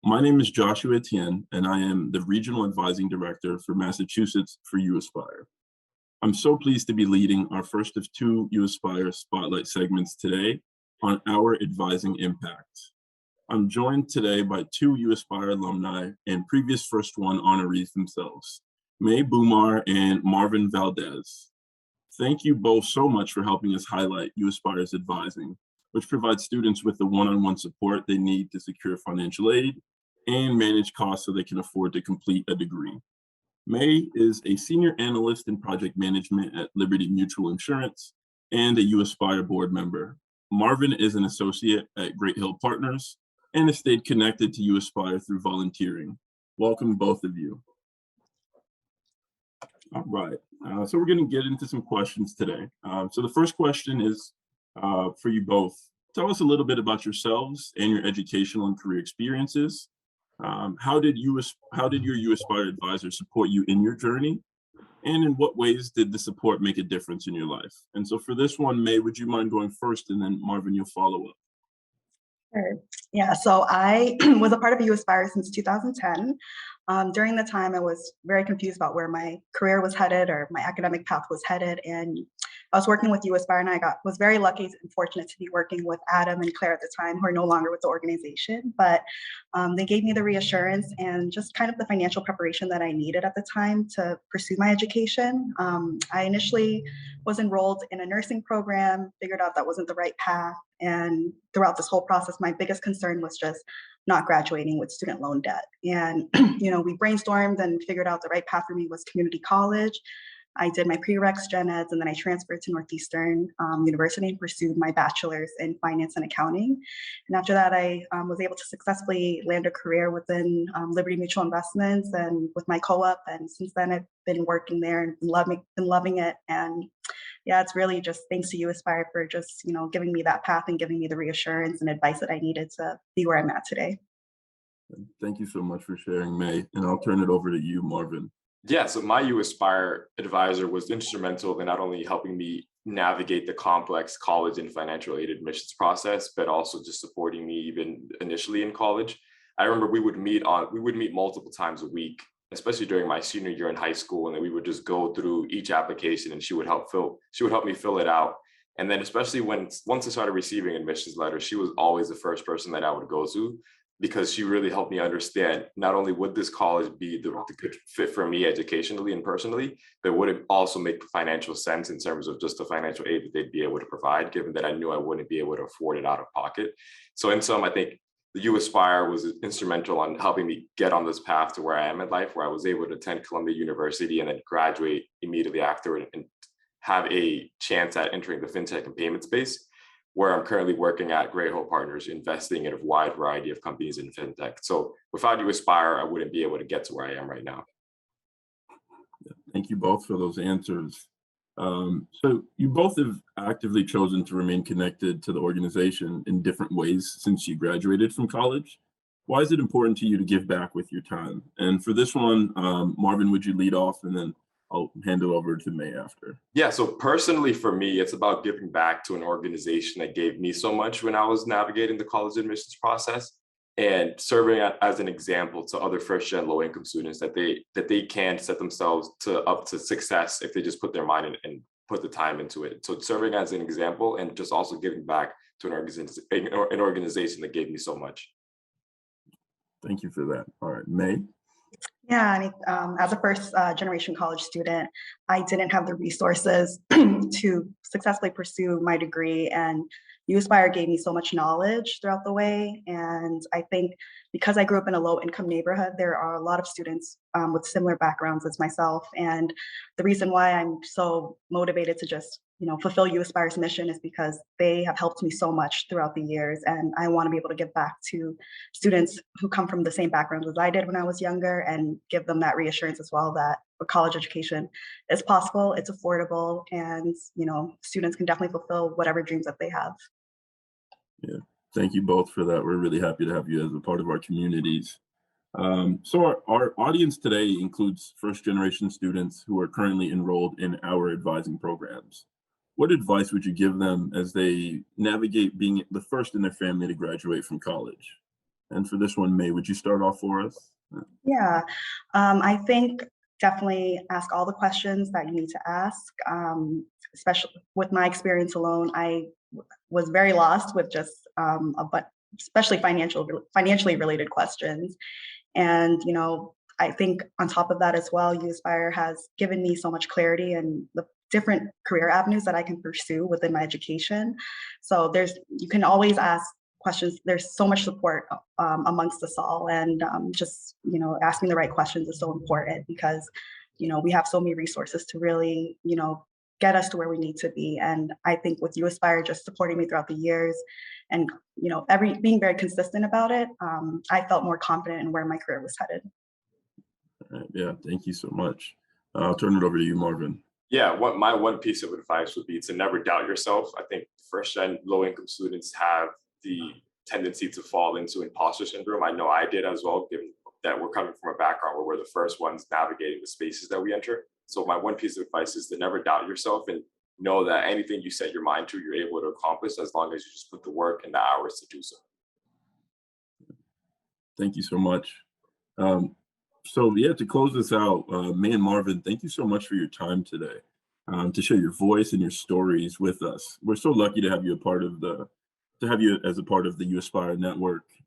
My name is Joshua Etienne, and I am the Regional Advising Director for Massachusetts for uAspire. I'm so pleased to be leading our first of two uAspire Spotlight segments today on our advising impact. I'm joined today by two uAspire alumni and previous First One honorees themselves, May Boumar and Marvin Valdez. Thank you both so much for helping us highlight uAspire's advising, which provides students with the one-on-one support they need to secure financial aid and manage costs so they can afford to complete a degree. May is a senior analyst in project management at Liberty Mutual Insurance and a uAspire board member. Marvin is an associate at Great Hill Partners and has stayed connected to uAspire through volunteering. Welcome, both of you. All right, so we're going to get into some questions today. So the first question is for you both. Tell us a little bit about yourselves and your educational and career experiences. How did your uAspire advisor support you in your journey? And in what ways did the support make a difference in your life? And so for this one, May, would you mind going first, and then Marvin, you'll follow up? Sure. Yeah, so I was a part of uAspire since 2010. During the time, I was very confused about where my career was headed or my academic path was headed. And I was working with uAspire, and I was very lucky and fortunate to be working with Adam and Claire at the time, who are no longer with the organization. But they gave me the reassurance and just kind of the financial preparation that I needed at the time to pursue my education. I initially was enrolled in a nursing program, figured out that wasn't the right path. And throughout this whole process, my biggest concern was just not graduating with student loan debt. And, we brainstormed and figured out the right path for me was community college. I did my prereqs, gen eds, and then I transferred to Northeastern University and pursued my bachelor's in finance and accounting. And after that, I was able to successfully land a career within Liberty Mutual Investments and with my co-op. And since then, I've been working there and been loving it. And yeah, it's really just thanks to uAspire for just, giving me that path and giving me the reassurance and advice that I needed to be where I'm at today. Thank you so much for sharing, May. And I'll turn it over to you, Marvin. Yeah, so my uAspire advisor was instrumental in not only helping me navigate the complex college and financial aid admissions process, but also just supporting me even initially in college. I remember we would meet multiple times a week, especially during my senior year in high school, and then we would just go through each application, and she would help me fill it out. And then especially once I started receiving admissions letters, she was always the first person that I would go to, because she really helped me understand not only would this college be the good fit for me educationally and personally, but would it also make financial sense in terms of just the financial aid that they'd be able to provide, given that I knew I wouldn't be able to afford it out of pocket. So in sum, I think the uAspire was instrumental on helping me get on this path to where I am in life, where I was able to attend Columbia University and then graduate immediately after and have a chance at entering the fintech and payment space, where I'm currently working at Great Hill Partners, investing in a wide variety of companies in fintech. So without uAspire, I wouldn't be able to get to where I am right now. Thank you both for those answers. So you both have actively chosen to remain connected to the organization in different ways since you graduated from college. Why is it important to you to give back with your time? And for this one, Marvin, would you lead off, and then I'll hand it over to May after. Yeah, so personally for me, it's about giving back to an organization that gave me so much when I was navigating the college admissions process, and serving as an example to other first-gen low-income students that they can set themselves up to success if they just put their mind in and put the time into it. So serving as an example and just also giving back to an organization that gave me so much. Thank you for that. All right, May. Yeah, as a first generation college student, I didn't have the resources to successfully pursue my degree, and uAspire gave me so much knowledge throughout the way. And I think because I grew up in a low income neighborhood, there are a lot of students with similar backgrounds as myself. And the reason why I'm so motivated to just fulfill uAspire's mission is because they have helped me so much throughout the years. And I want to be able to give back to students who come from the same backgrounds as I did when I was younger, and give them that reassurance as well that a college education is possible, it's affordable, and students can definitely fulfill whatever dreams that they have. Yeah, thank you both for that. We're really happy to have you as a part of our communities. So our audience today includes first generation students who are currently enrolled in our advising programs. What advice would you give them as they navigate being the first in their family to graduate from college? And for this one, May, would you start off for us? Yeah, I think definitely ask all the questions that you need to ask. Especially with my experience alone, was very lost with just but especially financially related questions. And I think on top of that as well, uAspire has given me so much clarity and the different career avenues that I can pursue within my education. So you can always ask questions. There's so much support amongst us all, and just asking the right questions is so important because we have so many resources to really get us to where we need to be. And I think with uAspire just supporting me throughout the years and being very consistent about it, I felt more confident in where my career was headed. All right, yeah, thank you so much. I'll turn it over to you, Marvin. Yeah, what my one piece of advice would be to never doubt yourself. I think first-gen low-income students have the tendency to fall into imposter syndrome. I know I did as well, given that we're coming from a background where we're the first ones navigating the spaces that we enter. So my one piece of advice is to never doubt yourself and know that anything you set your mind to, you're able to accomplish as long as you just put the work and the hours to do so. Thank you so much. So yeah, to close this out, May and Marvin, thank you so much for your time today, to share your voice and your stories with us. We're so lucky to have you as a part of the uAspire network.